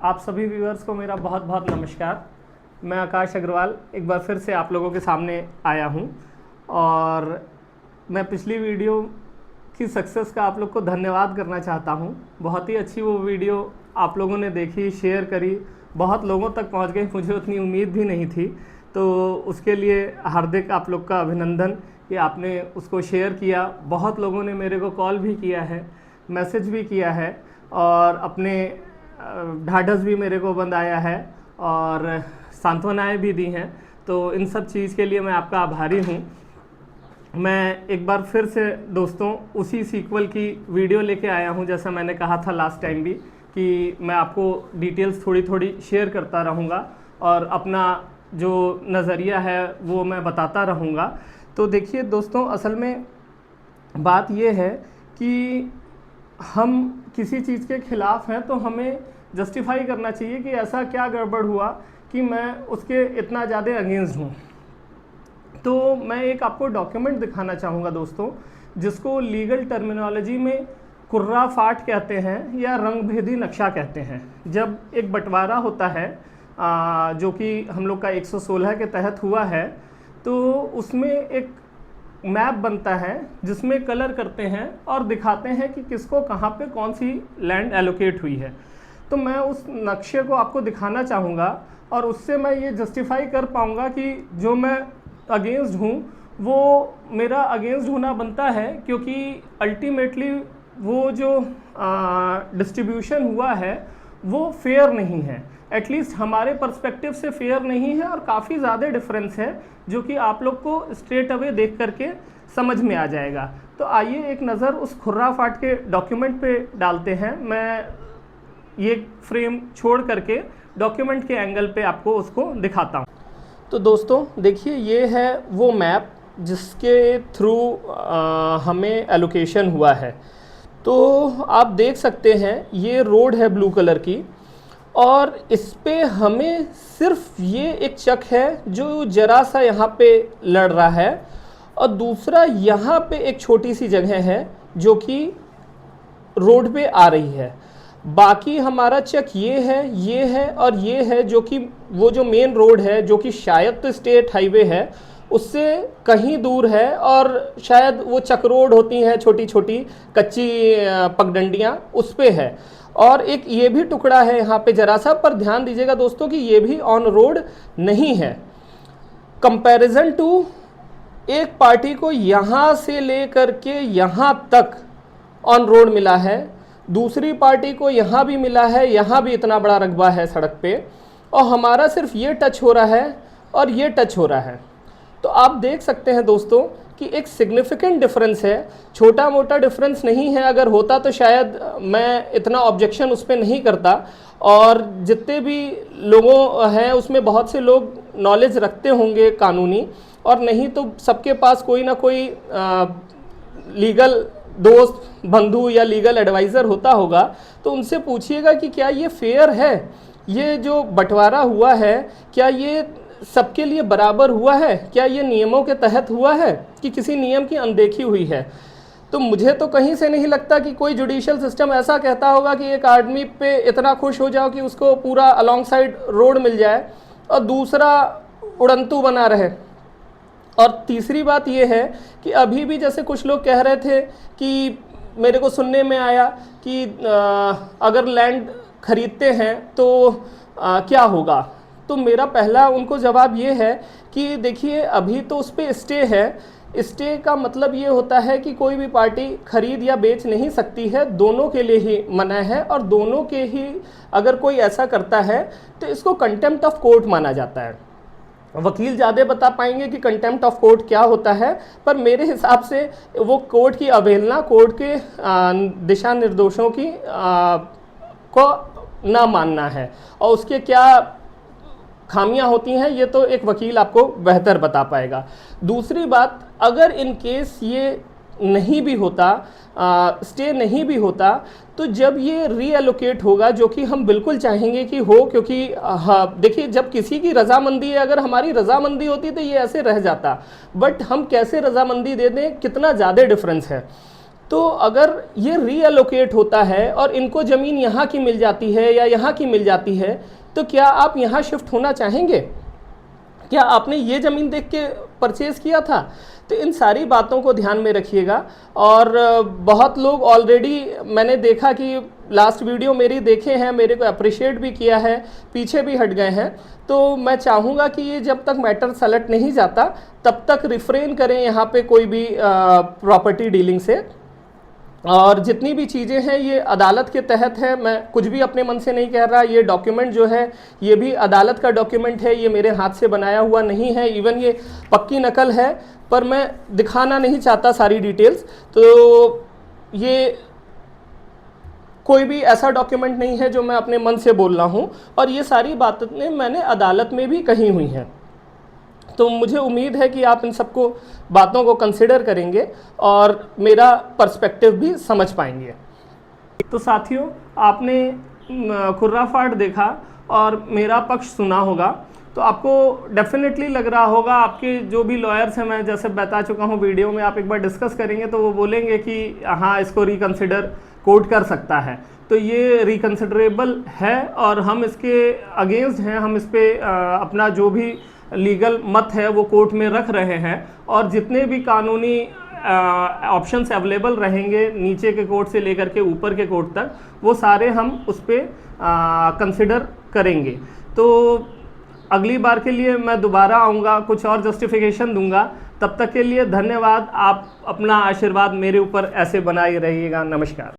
आप सभी व्यूअर्स को मेरा बहुत बहुत नमस्कार। मैं आकाश अग्रवाल एक बार फिर से आप लोगों के सामने आया हूं और मैं पिछली वीडियो की सक्सेस का आप लोग को धन्यवाद करना चाहता हूं। बहुत ही अच्छी वो वीडियो आप लोगों ने देखी, शेयर करी, बहुत लोगों तक पहुंच गई, मुझे उतनी उम्मीद भी नहीं थी। तो उसके लिए हार्दिक आप लोग का अभिनंदन कि आपने उसको शेयर किया। बहुत लोगों ने मेरे को कॉल भी किया है, मैसेज भी किया है और अपने ढाढ़स भी मेरे को बंधाया है और सांत्वनाएं भी दी हैं। तो इन सब चीज़ के लिए मैं आपका आभारी हूँ। मैं एक बार फिर से दोस्तों उसी सीक्वल की वीडियो लेके आया हूँ, जैसा मैंने कहा था लास्ट टाइम भी कि मैं आपको डिटेल्स थोड़ी थोड़ी शेयर करता रहूँगा और अपना जो नज़रिया है वो मैं बताता रहूँगा। तो देखिए दोस्तों, असल में बात ये है कि हम किसी चीज़ के ख़िलाफ़ हैं तो हमें जस्टिफाई करना चाहिए कि ऐसा क्या गड़बड़ हुआ कि मैं उसके इतना ज़्यादा अगेंस्ट हूँ। तो मैं एक आपको डॉक्यूमेंट दिखाना चाहूँगा दोस्तों, जिसको लीगल टर्मिनोलॉजी में कुर्रा फाट कहते हैं या रंगभेदी नक्शा कहते हैं। जब एक बंटवारा होता है जो कि हम लोग का 116 के तहत हुआ है, तो उसमें एक मैप बनता है जिसमें कलर करते हैं और दिखाते हैं कि किसको कहाँ पे कौन सी लैंड एलोकेट हुई है। तो मैं उस नक्शे को आपको दिखाना चाहूँगा और उससे मैं ये जस्टिफाई कर पाऊँगा कि जो मैं अगेंस्ट हूँ वो मेरा अगेंस्ट होना बनता है, क्योंकि अल्टीमेटली वो जो डिस्ट्रीब्यूशन हुआ है वो फेयर नहीं है। एटलीस्ट हमारे पर्सपेक्टिव से फेयर नहीं है और काफ़ी ज़्यादा डिफरेंस है, जो कि आप लोग को स्ट्रेट अवे देख करके समझ में आ जाएगा। तो आइए एक नज़र उस खुर्रा फाट के डॉक्यूमेंट पे डालते हैं। मैं ये फ्रेम छोड़ करके डॉक्यूमेंट के एंगल पे आपको उसको दिखाता हूँ। तो दोस्तों देखिए, ये है वो मैप जिसके थ्रू हमें एलोकेशन हुआ है। तो आप देख सकते हैं ये रोड है ब्लू कलर की और इस पे हमें सिर्फ ये एक चक है जो जरा सा यहाँ पे लड़ रहा है और दूसरा यहाँ पे एक छोटी सी जगह है जो कि रोड पे आ रही है। बाकी हमारा चक ये है और ये है, जो कि वो जो मेन रोड है जो कि शायद तो स्टेट हाईवे है उससे कहीं दूर है और शायद वो चक रोड होती हैं छोटी छोटी कच्ची पगडंडियाँ, उस पे है। और एक ये भी टुकड़ा है यहाँ पे जरा सा, पर ध्यान दीजिएगा दोस्तों कि ये भी ऑन रोड नहीं है। कंपैरिजन टू एक पार्टी को यहाँ से ले करके यहाँ तक ऑन रोड मिला है, दूसरी पार्टी को यहाँ भी मिला है, यहाँ भी इतना बड़ा रकबा है सड़क पे, और हमारा सिर्फ ये टच हो रहा है और ये टच हो रहा है। तो आप देख सकते हैं दोस्तों कि एक सिग्निफिकेंट डिफरेंस है, छोटा मोटा डिफरेंस नहीं है। अगर होता तो शायद मैं इतना ऑब्जेक्शन उस पर नहीं करता, और जितने भी लोगों हैं उसमें बहुत से लोग नॉलेज रखते होंगे कानूनी, और नहीं तो सबके पास कोई ना कोई लीगल दोस्त, बंधु या लीगल एडवाइज़र होता होगा। तो उनसे पूछिएगा कि क्या ये फेयर है, ये जो बंटवारा हुआ है क्या ये सबके लिए बराबर हुआ है, क्या ये नियमों के तहत हुआ है कि किसी नियम की अनदेखी हुई है। तो मुझे तो कहीं से नहीं लगता कि कोई जुडिशियल सिस्टम ऐसा कहता होगा कि एक आदमी पे इतना खुश हो जाओ कि उसको पूरा अलॉन्ग साइड रोड मिल जाए और दूसरा उड़ंतू बना रहे। और तीसरी बात ये है कि अभी भी जैसे कुछ लोग कह रहे थे कि मेरे को सुनने में आया कि अगर लैंड खरीदते हैं तो क्या होगा। तो मेरा पहला उनको जवाब ये है कि देखिए, अभी तो उस पर स्टे है। स्टे का मतलब ये होता है कि कोई भी पार्टी खरीद या बेच नहीं सकती है, दोनों के लिए ही मना है, और दोनों के ही अगर कोई ऐसा करता है तो इसको कंटेम्प्ट ऑफ कोर्ट माना जाता है। वकील ज़्यादा बता पाएंगे कि कंटेम्प्ट ऑफ कोर्ट क्या होता है, पर मेरे हिसाब से वो कोर्ट की अवहेलना, कोर्ट के दिशा निर्देशों की को ना मानना है, और उसके क्या खामियां होती हैं ये तो एक वकील आपको बेहतर बता पाएगा। दूसरी बात, अगर इन केस ये नहीं भी होता, स्टे नहीं भी होता, तो जब ये रीएलोकेट होगा, जो कि हम बिल्कुल चाहेंगे कि हो, क्योंकि देखिए जब किसी की रजामंदी है, अगर हमारी रजामंदी होती तो ये ऐसे रह जाता, बट हम कैसे रजामंदी दे दें, कितना ज़्यादा डिफरेंस है। तो अगर ये रीएलोकेट होता है और इनको ज़मीन यहाँ की मिल जाती है या यहाँ की मिल जाती है, तो क्या आप यहाँ शिफ्ट होना चाहेंगे? क्या आपने ये ज़मीन देख के परचेज़ किया था? तो इन सारी बातों को ध्यान में रखिएगा। और बहुत लोग ऑलरेडी मैंने देखा कि लास्ट वीडियो मेरी देखे हैं, मेरे को अप्रिशिएट भी किया है, पीछे भी हट गए हैं। तो मैं चाहूँगा कि ये जब तक मैटर सलट नहीं जाता तब तक रिफ्रेन करें यहाँ पे कोई भी प्रॉपर्टी डीलिंग से। और जितनी भी चीज़ें हैं ये अदालत के तहत है, मैं कुछ भी अपने मन से नहीं कह रहा। ये डॉक्यूमेंट जो है ये भी अदालत का डॉक्यूमेंट है, ये मेरे हाथ से बनाया हुआ नहीं है, इवन ये पक्की नकल है, पर मैं दिखाना नहीं चाहता सारी डिटेल्स। तो ये कोई भी ऐसा डॉक्यूमेंट नहीं है जो मैं अपने मन से बोल रहा हूँ, और ये सारी बातें मैंने अदालत में भी कही हुई हैं। तो मुझे उम्मीद है कि आप इन सबको बातों को कंसिडर करेंगे और मेरा पर्सपेक्टिव भी समझ पाएंगे। तो साथियों, आपने खुर्राफाट देखा और मेरा पक्ष सुना होगा, तो आपको डेफिनेटली लग रहा होगा, आपके जो भी लॉयर्स हैं, मैं जैसे बता चुका हूँ वीडियो में, आप एक बार डिस्कस करेंगे तो वो बोलेंगे कि हाँ, इसको रिकंसिडर कोर्ट कर सकता है। तो ये रिकंसिडरेबल है और हम इसके अगेंस्ट हैं, हम इस पर अपना जो भी लीगल मत है वो कोर्ट में रख रहे हैं। और जितने भी कानूनी ऑप्शंस अवेलेबल रहेंगे नीचे के कोर्ट से लेकर के ऊपर के कोर्ट तक, वो सारे हम उस पर कंसिडर करेंगे। तो अगली बार के लिए मैं दोबारा आऊँगा, कुछ और जस्टिफिकेशन दूंगा। तब तक के लिए धन्यवाद। आप अपना आशीर्वाद मेरे ऊपर ऐसे बनाए रहिएगा। नमस्कार।